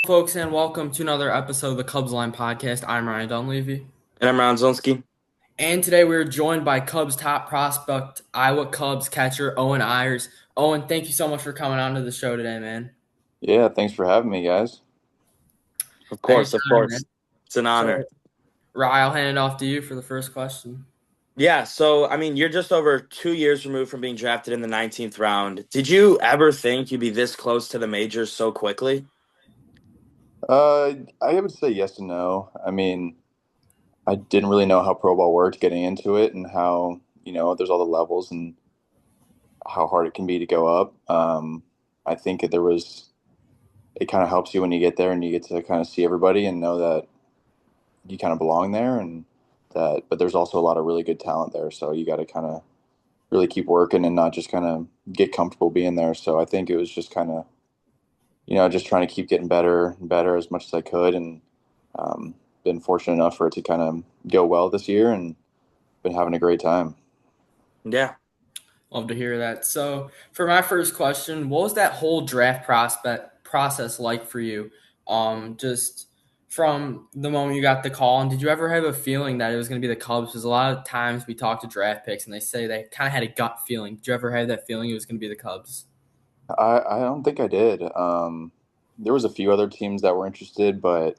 Folks, and welcome to another episode of the Cubs Line podcast. I'm Ryan Dunleavy, And I'm Ron Zolnski. and today we're joined by Cubs top prospect, Iowa Cubs catcher Owen Ayers. Owen, thank you so much for coming on to the show today, man. Yeah, thanks for having me, guys. Of course, of Anytime, man. course. It's an So, honor. Ryan, I'll hand it off to you for the first question. Yeah, so I mean, you're just over 2 years removed from being drafted in the 19th round. Did you ever think you'd be this close to the majors so quickly? I would say yes and no. I mean, I didn't really know how pro ball worked getting into it and how, there's all the levels and how hard it can be to go up. I think it kind of helps you when you get there and you get to kind of see everybody and know that you kind of belong there but there's also a lot of really good talent there. So you got to kind of really keep working and not just kind of get comfortable being there. So I think it was just kind of just trying to keep getting better and better as much as I could, and been fortunate enough for it to kind of go well this year, and been having a great time. Yeah. Love to hear that. So, for my first question, what was that whole draft prospect process like for you? Just from the moment you got the call, and did you ever have a feeling that it was going to be the Cubs? Because a lot of times we talk to draft picks, and they say they kind of had a gut feeling. Did you ever have that feeling it was going to be the Cubs? I don't think I did. There was a few other teams that were interested, but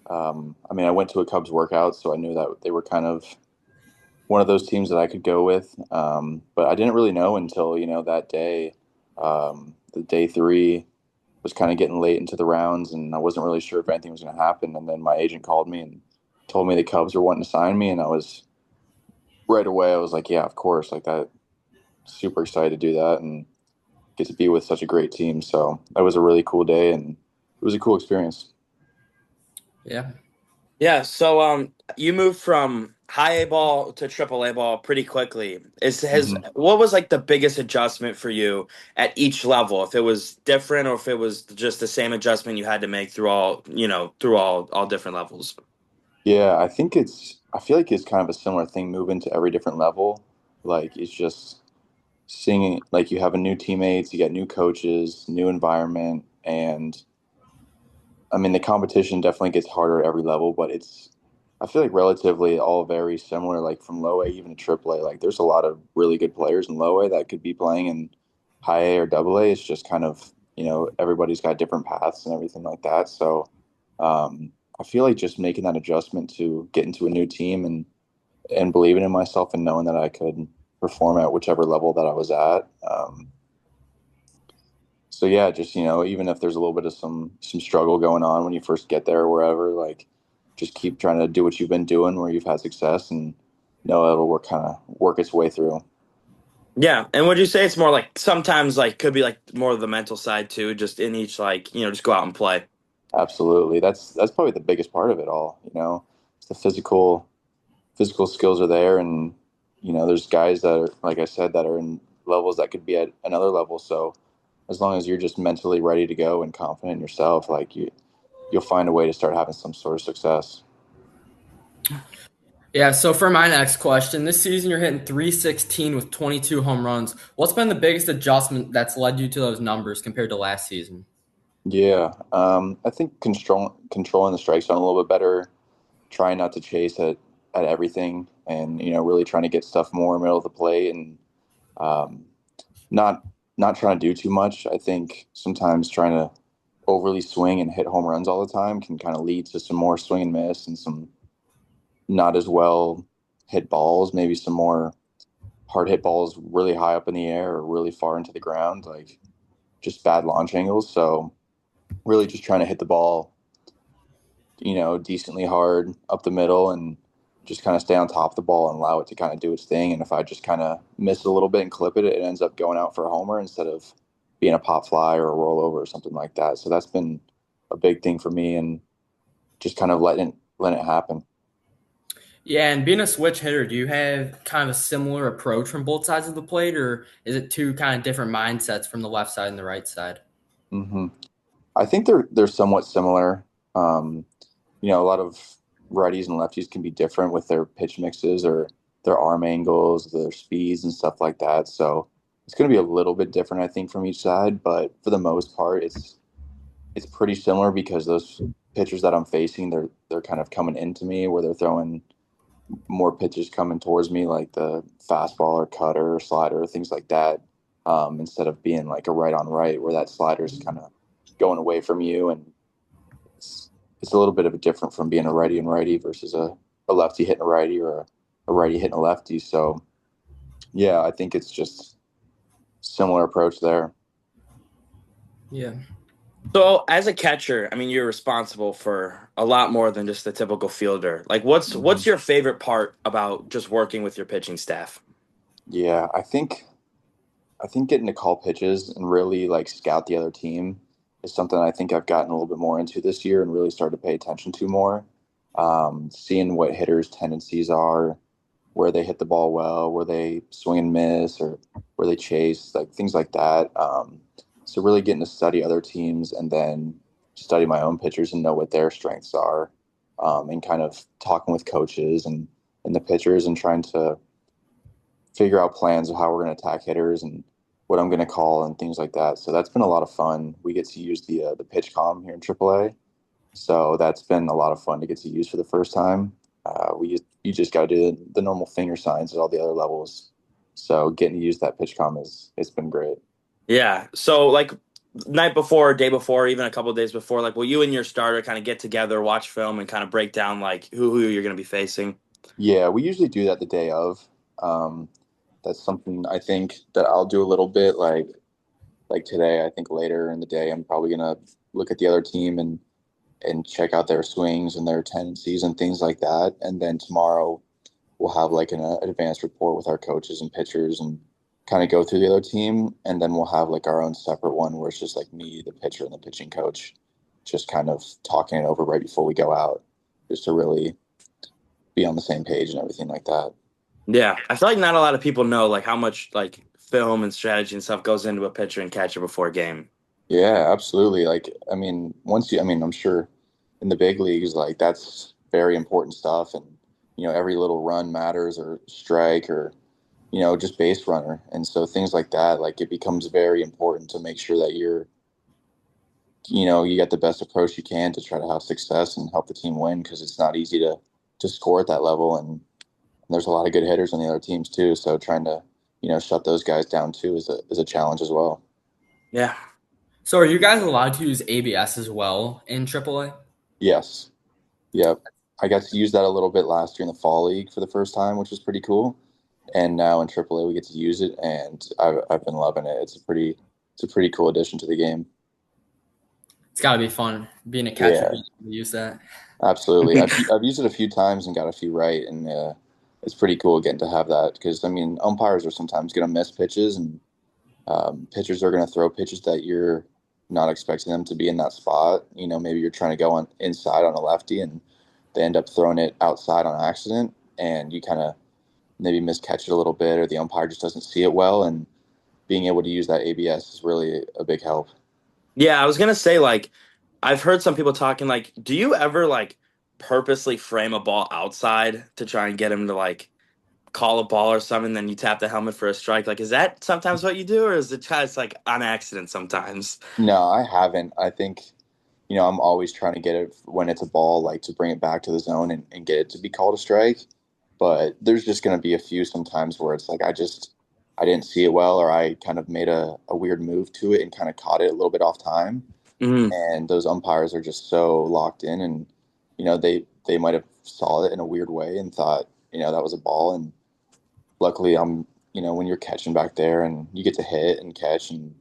I mean, I went to a Cubs workout, so I knew that they were kind of one of those teams that I could go with. But I didn't really know until that day, the day three was kind of getting late into the rounds, and I wasn't really sure if anything was going to happen. And then my agent called me and told me the Cubs were wanting to sign me, and I was right away. I was like, yeah, of course, like that. Super excited to do that and get to be with such a great team. So that was a really cool day, and it was a cool experience. Yeah. Yeah, so you moved from high A ball to triple A ball pretty quickly. Is has hmm What was like the biggest adjustment for you at each level? If it was different or if it was just the same adjustment you had to make through all different levels. Yeah, I feel like it's kind of a similar thing moving to every different level. Like it's just seeing like you have a new teammates, you get new coaches, new environment, and I mean the competition definitely gets harder at every level, but I feel like relatively all very similar, like from low A even to triple A. Like there's a lot of really good players in low A that could be playing in high A or double A. It's just kind of, everybody's got different paths and everything like that. So I feel like just making that adjustment to get into a new team and believing in myself and knowing that I could perform at whichever level that I was at. So yeah, just even if there's a little bit of some struggle going on when you first get there or wherever, like just keep trying to do what you've been doing where you've had success and know it'll work its way through. Yeah, and would you say it's more like sometimes like could be like more of the mental side too, just in each just go out and play. Absolutely. That's probably the biggest part of it all, It's the physical skills are there, and there's guys that are, like I said, that are in levels that could be at another level. So as long as you're just mentally ready to go and confident in yourself, like you'll find a way to start having some sort of success. Yeah, so for my next question, this season you're hitting 316 with 22 home runs. What's been the biggest adjustment that's led you to those numbers compared to last season? Yeah, I think controlling the strike zone a little bit better, trying not to chase at everything, and really trying to get stuff more middle of the plate, and um, not not trying to do too much. I think sometimes trying to overly swing and hit home runs all the time can kind of lead to some more swing and miss and some not as well hit balls, maybe some more hard hit balls really high up in the air or really far into the ground, like just bad launch angles. So really just trying to hit the ball, decently hard up the middle and just kind of stay on top of the ball and allow it to kind of do its thing. And if I just kind of miss a little bit and clip it, it ends up going out for a homer instead of being a pop fly or a rollover or something like that. So that's been a big thing for me, and just kind of letting it happen. Yeah, and being a switch hitter, do you have kind of a similar approach from both sides of the plate, or is it two kind of different mindsets from the left side and the right side? hmm I think they're somewhat similar. Um, a lot of righties and lefties can be different with their pitch mixes or their arm angles, their speeds and stuff like that. So it's going to be a little bit different, I think, from each side. But for the most part, it's pretty similar because those pitchers that I'm facing, they're kind of coming into me where they're throwing more pitches coming towards me, like the fastball or cutter or slider, things like that. Instead of being like a right on right where that slider is kind of going away from you, and it's it's a little bit of a different from being a righty and righty versus a lefty hitting a righty or a righty hitting a lefty. So yeah, I think it's just similar approach there. Yeah. So as a catcher, I mean, you're responsible for a lot more than just the typical fielder. Like, what's Mhm. your favorite part about just working with your pitching staff? Yeah, I think getting to call pitches and really like scout the other team is something I think I've gotten a little bit more into this year and really started to pay attention to more. Seeing what hitters' tendencies are, where they hit the ball well, where they swing and miss, or where they chase, like things like that. So really getting to study other teams and then study my own pitchers and know what their strengths are, and kind of talking with coaches and the pitchers and trying to figure out plans of how we're going to attack hitters and what I'm going to call and things like that. So that's been a lot of fun. We get to use the pitch com here in AAA, so that's been a lot of fun to get to use for the first time. You just got to do the normal finger signs at all the other levels. So getting to use that pitch com is it's been great. Yeah. So like night before, day before, even a couple of days before, like will you and your starter kind of get together, watch film, and kind of break down like who you're going to be facing? Yeah, we usually do that the day of. Um, that's something I think that I'll do a little bit like today. I think later in the day, I'm probably gonna look at the other team and check out their swings and their tendencies and things like that. And then tomorrow we'll have like an advanced report with our coaches and pitchers and kind of go through the other team. And then we'll have like our own separate one where it's just like me, the pitcher, and the pitching coach, just kind of talking it over right before we go out, just to really be on the same page and everything like that. Yeah, I feel like not a lot of people know like how much like film and strategy and stuff goes into a pitcher and catcher before a game. Yeah, absolutely. Like, I mean, I'm sure in the big leagues, like that's very important stuff. And, every little run matters or strike or, just base runner. And so things like that, like it becomes very important to make sure that you get the best approach you can to try to have success and help the team win because it's not easy to score at that level. And there's a lot of good hitters on the other teams too. So trying to, shut those guys down too is a challenge as well. Yeah. So are you guys allowed to use ABS as well in AAA? Yes. Yep. I got to use that a little bit last year in the fall league for the first time, which was pretty cool. And now in AAA we get to use it, and I've been loving it. It's a pretty cool addition to the game. It's got to be fun being a catcher Yeah, being able to use that. absolutely. I've used it a few times and got a few right, and it's pretty cool getting to have that because I mean umpires are sometimes going to miss pitches, and pitchers are going to throw pitches that you're not expecting them to be in that spot. Maybe you're trying to go on inside on a lefty, and they end up throwing it outside on accident, and you kind of maybe miscatch it a little bit, or the umpire just doesn't see it well. And being able to use that ABS is really a big help. Yeah, I was gonna say like I've heard some people talking like, do you ever like purposely frame a ball outside to try and get him to like call a ball or something, then you tap the helmet for a strike? Like, is that sometimes what you do, or is it just like on accident sometimes? No, I haven't. I think, I'm always trying to get it when it's a ball, like to bring it back to the zone and get it to be called a strike. But there's just going to be a few sometimes where it's like I didn't see it well, or I kind of made a weird move to it and kind of caught it a little bit off time. Mm, And those umpires are just so locked in, and they might have saw it in a weird way and thought that was a ball. And luckily, when you're catching back there and you get to hit and catch and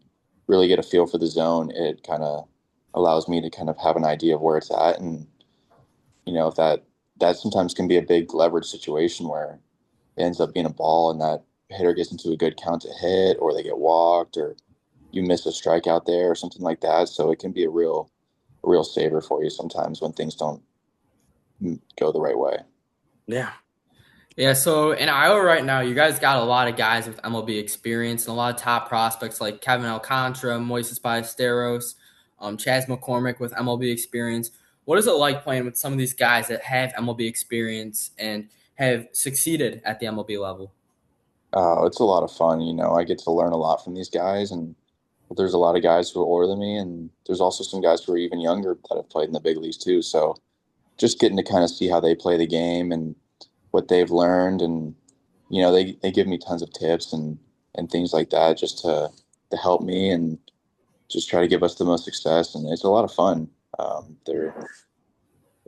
really get a feel for the zone, it kind of allows me to kind of have an idea of where it's at. And if that sometimes can be a big leverage situation where it ends up being a ball and that hitter gets into a good count to hit, or they get walked, or you miss a strikeout there or something like that. So it can be a real saver for you sometimes when things don't go the right way. yeah. Yeah, so in Iowa right now, you guys got a lot of guys with MLB experience and a lot of top prospects like Kevin Alcantara, Moises Ballesteros, Chas McCormick with MLB experience. What is it like playing with some of these guys that have MLB experience and have succeeded at the MLB level? It's a lot of fun. I get to learn a lot from these guys, and there's a lot of guys who are older than me, and there's also some guys who are even younger that have played in the big leagues too. So just getting to kind of see how they play the game and what they've learned, and they give me tons of tips and things like that just to help me and just try to give us the most success. And it's a lot of fun. They're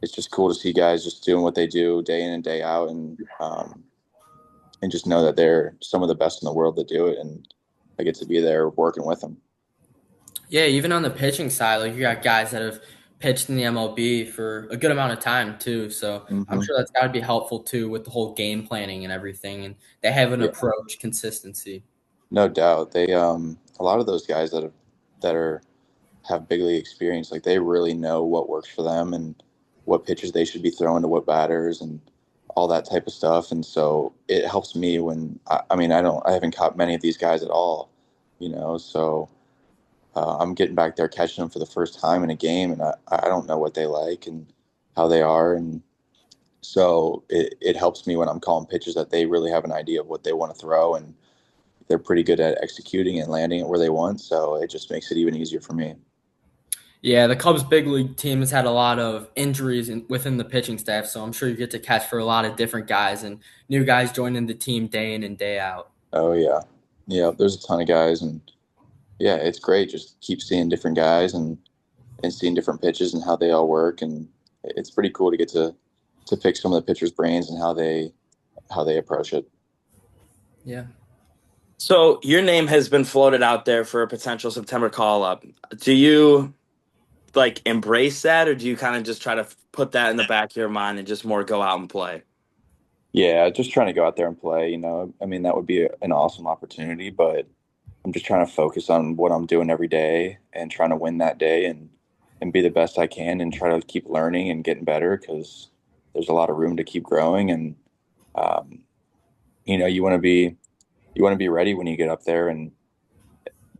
It's just cool to see guys just doing what they do day in and day out, and just know that they're some of the best in the world that do it, and I get to be there working with them. Yeah, even on the pitching side, like you got guys that have pitched in the MLB for a good amount of time too. So I'm Hmm. sure that's got to be helpful too with the whole game planning and everything. And they have an Yeah, approach, consistency. no doubt. They A lot of those guys that are have big league experience, like they really know what works for them and what pitches they should be throwing to what batters and all that type of stuff. And so it helps me when I mean I haven't caught many of these guys at all, so I'm getting back there catching them for the first time in a game, and I don't know what they like and how they are, and so it helps me when I'm calling pitches that they really have an idea of what they want to throw, and they're pretty good at executing and landing it where they want. So it just makes it even easier for me. Yeah, the Cubs big league team has had a lot of injuries within the pitching staff, so I'm sure you get to catch for a lot of different guys and new guys joining the team day in and day out. Oh yeah, yeah. There's a ton of guys, and yeah, it's great. Just keep seeing different guys and seeing different pitches and how they all work, and it's pretty cool to get to pick some of the pitchers' brains and how they approach it. Yeah. So your name has been floated out there for a potential September call up. Do you like embrace that, or do you kind of just try to put that in the back of your mind and just more go out and play? Yeah, just trying to go out there and play. I mean, that would be an awesome opportunity, but I'm just trying to focus on what I'm doing every day and trying to win that day and be the best I can and try to keep learning and getting better because there's a lot of room to keep growing. And um, you want to be ready when you get up there, and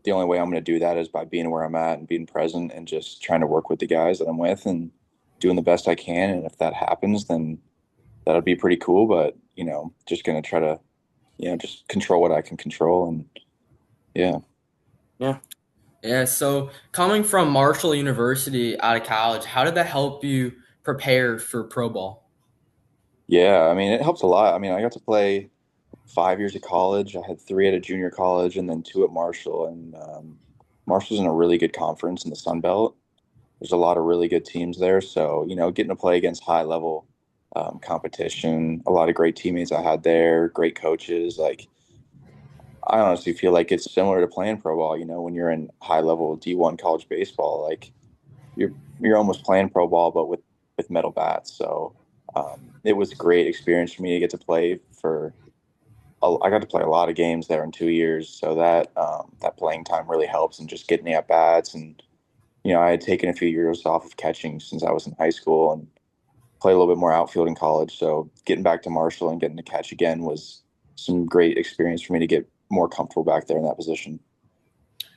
the only way I'm going to do that is by being where I'm at and being present and just trying to work with the guys that I'm with and doing the best I can. And if that happens, then that'll be pretty cool. But just going to try to just control what I can control. And yeah. Yeah. Yeah, so coming from Marshall University out of college, how did that help you prepare for pro ball? Yeah, I mean, it helps a lot. I mean, I got to play 5 years of college. I had three at a junior college and then two at Marshall. And Marshall's in a really good conference in the Sun Belt. There's a lot of really good teams there. So, getting to play against high level competition, a lot of great teammates I had there, great coaches. Like, I honestly feel like it's similar to playing pro ball, when you're in high level D1 college baseball. Like, you're almost playing pro ball, but with metal bats. So it was a great experience for me to get to play for. I got to play a lot of games there in 2 years, so that playing time really helps and just getting the at bats. And I had taken a few years off of catching since I was in high school and play a little bit more outfield in college. So getting back to Marshall and getting to catch again was some great experience for me to get more comfortable back there in that position.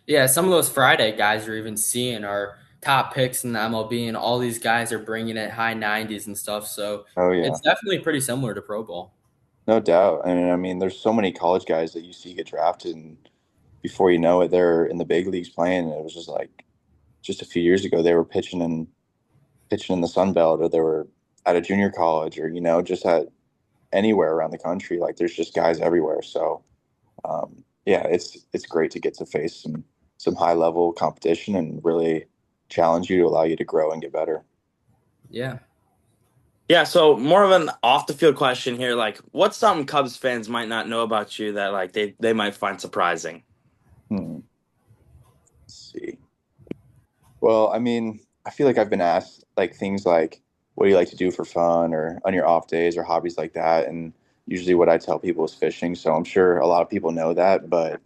Yeah, some of those Friday guys you're even seeing are top picks in the MLB, and all these guys are bringing it high 90s and stuff. So Oh yeah, it's definitely pretty similar to pro ball. no doubt. And I mean, there's so many college guys that you see get drafted, and before you know it, they're in the big leagues playing. And it was just like just a few years ago, they were pitching in the Sun Belt, or they were at a junior college, or just at anywhere around the country. Like there's just guys everywhere. So yeah, it's great to get to face some high level competition and really challenge you to allow you to grow and get better. Yeah. Yeah, so more of an off the field question here. Like, what's something Cubs fans might not know about you that like they might find surprising? Hmm. Let's see. Well, I mean, I feel like I've been asked like things like, what do you like to do for fun or on your off days or hobbies like that? And usually what I tell people is fishing. So I'm sure a lot of people know that, but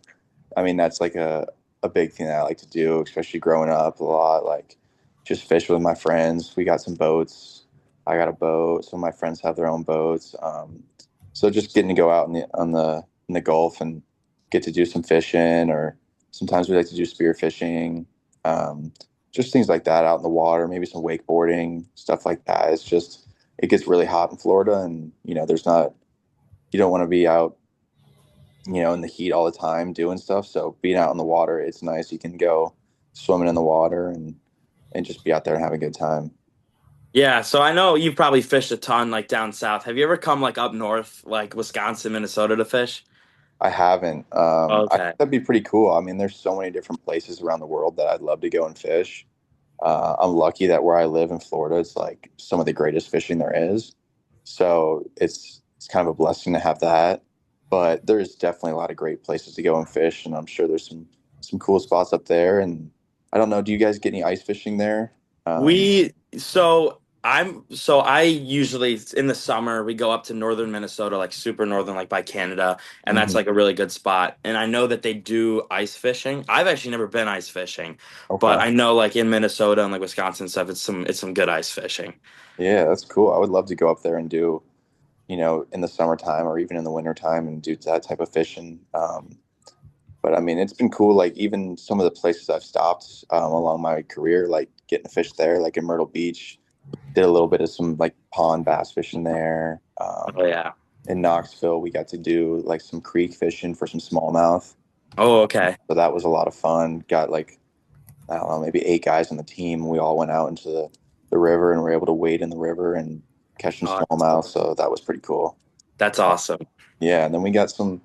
I mean, that's like a big thing that I like to do, especially growing up a lot. Like just fish with my friends. We got some boats. I got a boat. Some of my friends have their own boats. So just getting to go out in the Gulf and get to do some fishing, or sometimes we like to do spear fishing. Um, just things like that out in the water, maybe some wakeboarding, stuff like that. It gets really hot in Florida, and there's not, you don't want to be out in the heat all the time doing stuff. So being out in the water, it's nice. You can go swimming in the water and just be out there and have a good time. Yeah, so I know you've probably fished a ton like down south. Have you ever come like up north, like Wisconsin, Minnesota to fish? I haven't. I think Okay. that'd be pretty cool. I mean, there's so many different places around the world that I'd love to go and fish. I'm lucky that where I live in Florida, it's like some of the greatest fishing there is. So it's kind of a blessing to have that. But there's definitely a lot of great places to go and fish, and I'm sure there's some cool spots up there. And I don't know, do you guys get any ice fishing there? We so I usually in the summer we go up to northern Minnesota, like super northern, like by Canada, and that's Mhm. like a really good spot. And I know that they do ice fishing. I've actually never been ice fishing, but Okay. I know like in Minnesota and like Wisconsin and stuff, it's some good ice fishing. Yeah, that's cool. I would love to go up there and do, in the summertime or even in the wintertime and do that type of fishing. But I mean, it's been cool. Like even some of the places I've stopped along my career, like getting to fish there, like in Myrtle Beach, did a little bit of some like pond bass fishing there. Oh yeah. In Knoxville, we got to do like some creek fishing for some smallmouth. Oh okay. So that was a lot of fun. Got like, I don't know, maybe 8 guys on the team. We all went out into the river and were able to wade in the river and catch some Oh, smallmouth. So that was pretty cool. that's awesome. Yeah, and then we got some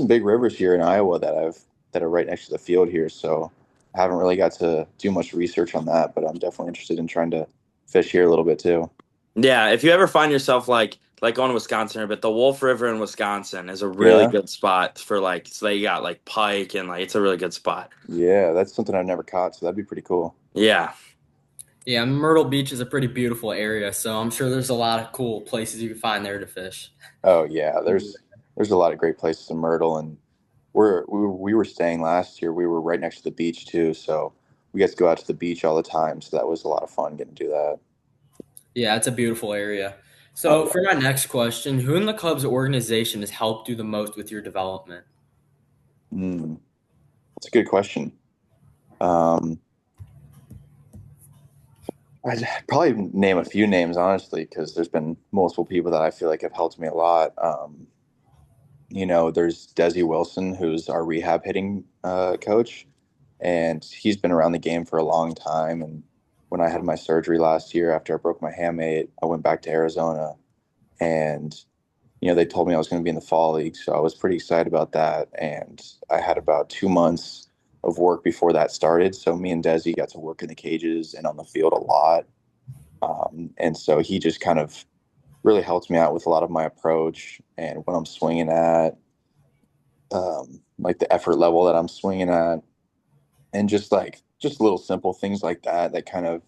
big rivers here in Iowa that are right next to the field here. So I haven't really got to do much research on that, but I'm definitely interested in trying to fish here a little bit too. Yeah, if you ever find yourself like going to Wisconsin, but the Wolf River in Wisconsin is a really Yeah, good spot for like so they got like pike and like it's a really good spot. yeah, that's something I've never caught, so that'd be pretty cool. Yeah. Yeah, Myrtle Beach is a pretty beautiful area, so I'm sure there's a lot of cool places you can find there to fish. Oh yeah, there's a lot of great places in Myrtle, and we were staying last year. We were right next to the beach too, so we got to go out to the beach all the time. So that was a lot of fun getting to do that. Yeah, it's a beautiful area. Oh So yeah, for my next question, who in the club's organization has helped you the most with your development? mm, that's a good question. Um, I'd probably name a few names honestly, because there's been multiple people that I feel like have helped me a lot. There's Desi Wilson, who's our rehab hitting coach, and he's been around the game for a long time. And when I had my surgery last year after I broke my hamate, I went back to Arizona, and they told me I was going to be in the fall league, so I was pretty excited about that. And I had about 2 months of work before that started, so me and Desi got to work in the cages and on the field a lot. And so he just kind of really helped me out with a lot of my approach and what I'm swinging at, like the effort level that I'm swinging at, and just little simple things like that. That kind of,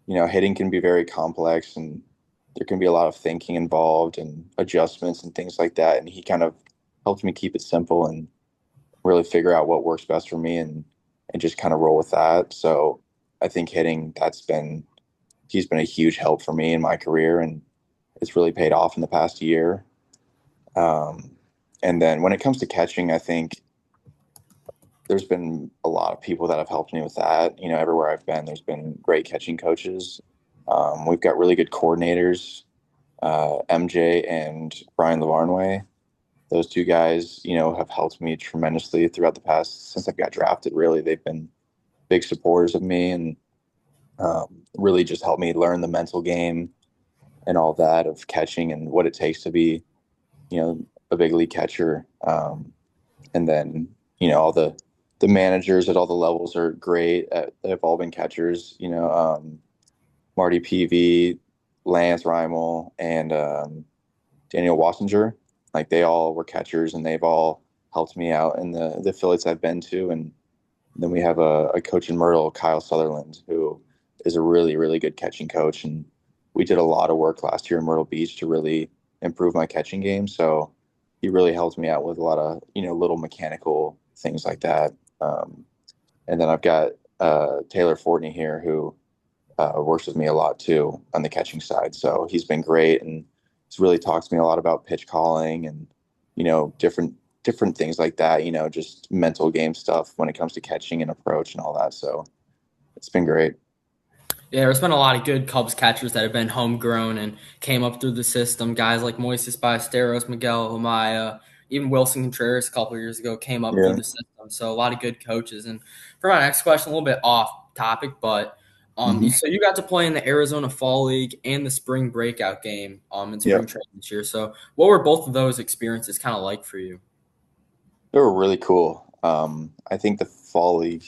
hitting can be very complex, and there can be a lot of thinking involved and adjustments and things like that. And he kind of helped me keep it simple and really figure out what works best for me and just kind of roll with that. So I think hitting, he's been a huge help for me in my career, and it's really paid off in the past year. Um, and then when it comes to catching, I think there's been a lot of people that have helped me with that. Everywhere I've been, there's been great catching coaches. We've got really good coordinators, MJ and Brian Lavarnway. Those two guys, have helped me tremendously throughout the past since I got drafted. Really, they've been big supporters of me and really just helped me learn the mental game and all that of catching and what it takes to be, a big league catcher. And then, all the managers at all the levels are great. They've all been catchers, Marty Peavy, Lance Reimel, and Daniel Wassinger. Like they all were catchers and they've all helped me out in the affiliates I've been to. And then we have a coach in Myrtle, Kyle Sutherland, who is a really, really good catching coach. And we did a lot of work last year in Myrtle Beach to really improve my catching game. So he really helped me out with a lot of, little mechanical things like that. Um, and then I've got Taylor Fortney here who works with me a lot too on the catching side. So he's been great and he's really talked to me a lot about pitch calling and different things like that. Just mental game stuff when it comes to catching and approach and all that. So it's been great. Yeah, there's been a lot of good Cubs catchers that have been homegrown and came up through the system. Guys like Moises Ballesteros, Miguel Amaya, even Wilson Contreras a couple of years ago came up through Yeah. the system. So a lot of good coaches. And for my next question, a little bit off topic, but Hmm. so you got to play in the Arizona Fall League and the spring breakout game in spring Yep. training this year. So what were both of those experiences kind of like for you? They were really cool. I think the fall league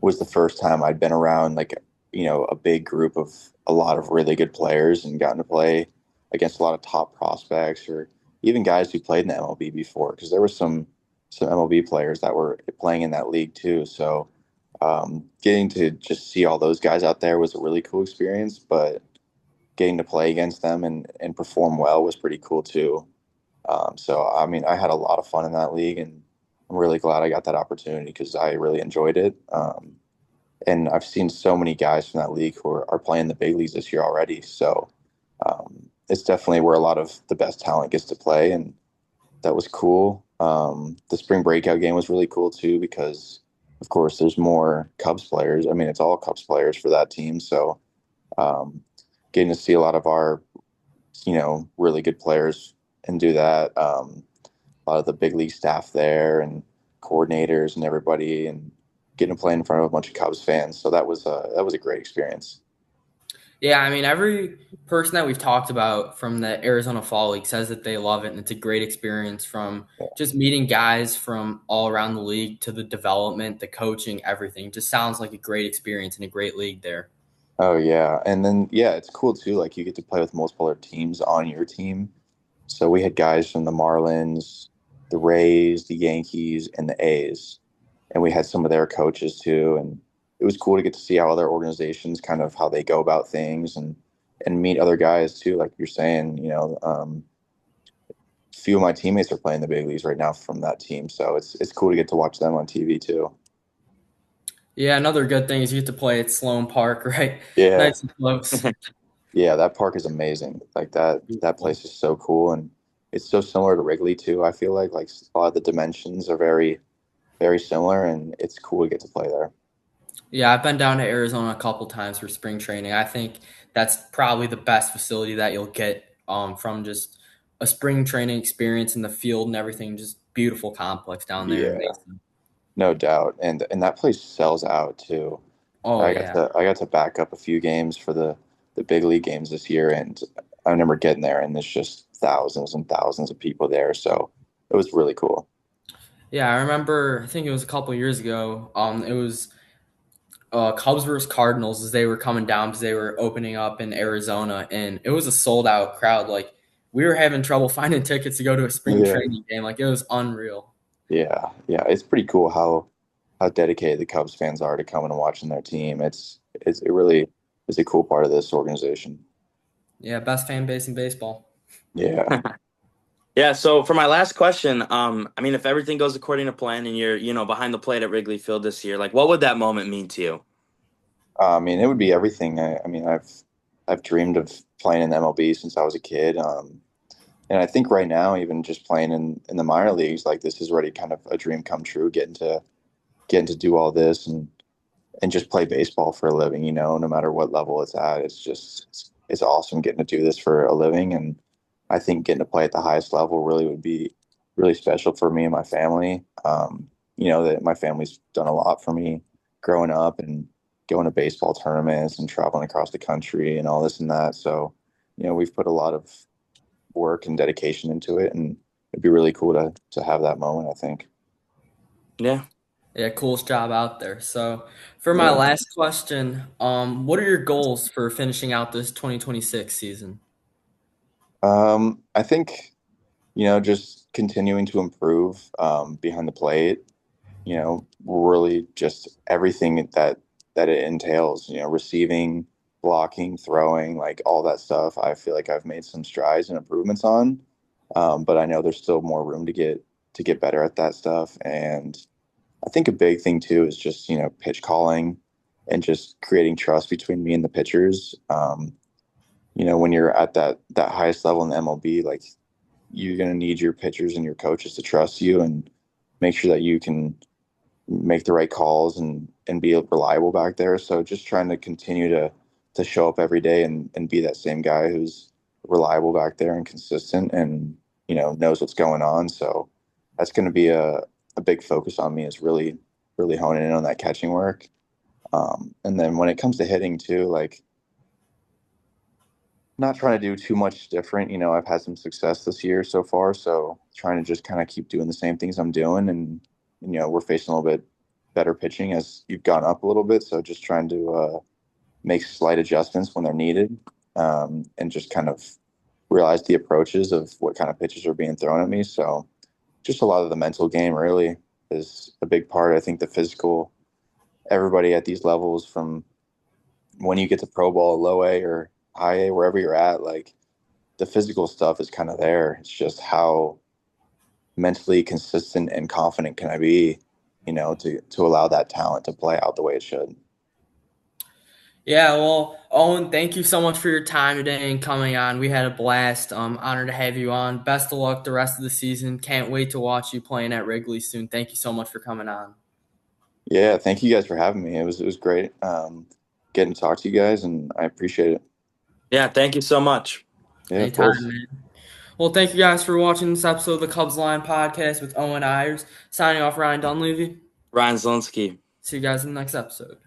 was the first time I'd been around like a big group of a lot of really good players and gotten to play against a lot of top prospects or even guys who played in the MLB before because there were some MLB players that were playing in that league too. So getting to just see all those guys out there was a really cool experience, but getting to play against them and perform well was pretty cool too. So I mean, I had a lot of fun in that league, and I'm really glad I got that opportunity because I really enjoyed it. And I've seen so many guys from that league who are playing the big leagues this year already. So it's definitely where a lot of the best talent gets to play, and that was cool. The spring breakout game was really cool too because, of course, there's more Cubs players. I mean, it's all Cubs players for that team. So um, getting to see a lot of our, really good players and do that. A lot of the big league staff there and coordinators and everybody, and getting to play in front of a bunch of Cubs fans. So that was a great experience. Yeah, I mean, every person that we've talked about from the Arizona Fall League says that they love it, and it's a great experience from just meeting guys from all around the league to the development, the coaching, everything. Just sounds like a great experience and a great league there. Oh yeah, and then yeah, it's cool too. Like you get to play with multiple other teams on your team. So we had guys from the Marlins, the Rays, the Yankees, and the A's, and we had some of their coaches too. And it was cool to get to see how other organizations kind of how they go about things and meet other guys too. Like you're saying, few of my teammates are playing the big leagues right now from that team, so it's cool to get to watch them on TV too. Yeah, another good thing is you get to play at Sloan Park, right? Yeah, Nice and close. yeah, that park is amazing. Like that Beautiful. place is so cool, and it's so similar to Wrigley too. I feel like a lot of the dimensions are very very similar, and it's cool to get to play there. Yeah, I've been down to Arizona a couple times for spring training. I think that's probably the best facility that you'll get from just a spring training experience in the field and everything. Just beautiful complex down there in Yeah, Mason. no doubt, and that place sells out too. Oh yeah. I got to back up a few games for the big league games this year, and I remember getting there, and there's just thousands and thousands of people there. So it was really cool. Yeah, I remember. I think it was a couple years ago. It was Cubs versus Cardinals as they were coming down because they were opening up in Arizona, and it was a sold out crowd. Like we were having trouble finding tickets to go to a spring Yeah, training game. Like it was unreal. yeah. It's pretty cool how dedicated the Cubs fans are to coming and watching their team. It really is a cool part of this organization. Yeah, best fan base in baseball. Yeah. Yeah, so for my last question, I mean, if everything goes according to plan and you're, behind the plate at Wrigley Field this year, like what would that moment mean to you? I mean, it would be everything. I mean, I've dreamed of playing in the MLB since I was a kid. And I think right now, even just playing in the minor leagues, like this is already kind of a dream come true, getting to do all this and just play baseball for a living, no matter what level it's at. It's awesome getting to do this for a living. And I think getting to play at the highest level really would be really special for me and my family. That my family's done a lot for me growing up and going to baseball tournaments and traveling across the country and all this and that. So, we've put a lot of work and dedication into it, and it'd be really cool to have that moment, I think. Yeah. Yeah, coolest job out there. So, for my Yeah. last question, what are your goals for finishing out this 2026 season? I think, just continuing to improve behind the plate, really just everything that it entails, receiving, blocking, throwing, like all that stuff. I feel like I've made some strides and improvements on, but I know there's still more room to get better at that stuff. And I think a big thing too is just, pitch calling and just creating trust between me and the pitchers. When you're at that highest level in the MLB, like you're going to need your pitchers and your coaches to trust you and make sure that you can make the right calls and be reliable back there. So just trying to continue to show up every day and be that same guy who's reliable back there and consistent and knows what's going on. So that's going to be a big focus on me is really honing in on that catching work. And then when it comes to hitting too, like not trying to do too much different. I've had some success this year so far, so trying to just kind of keep doing the same things I'm doing. And we're facing a little bit better pitching as you've gone up a little bit, so just trying to make slight adjustments when they're needed, and just kind of realize the approaches of what kind of pitches are being thrown at me. So just a lot of the mental game really is a big part. I think the physical, everybody at these levels, from when you get to pro ball, low A or high A, wherever you're at, like the physical stuff is kind of there. It's just how mentally consistent and confident can I be, to allow that talent to play out the way it should. Yeah, well, Owen, thank you so much for your time today and coming on. We had a blast. Honored to have you on. Best of luck the rest of the season. Can't wait to watch you playing at Wrigley soon. Thank you so much for coming on. Yeah, thank you guys for having me. It was great getting to talk to you guys, and I appreciate it. Yeah, thank you so much. Yeah, of Anytime, course. man. Well, thank you guys for watching this episode of the Cubs Line podcast with Owen Ayers. Signing off, Ryan Dunleavy. Ryan Zelinsky. See you guys in the next episode.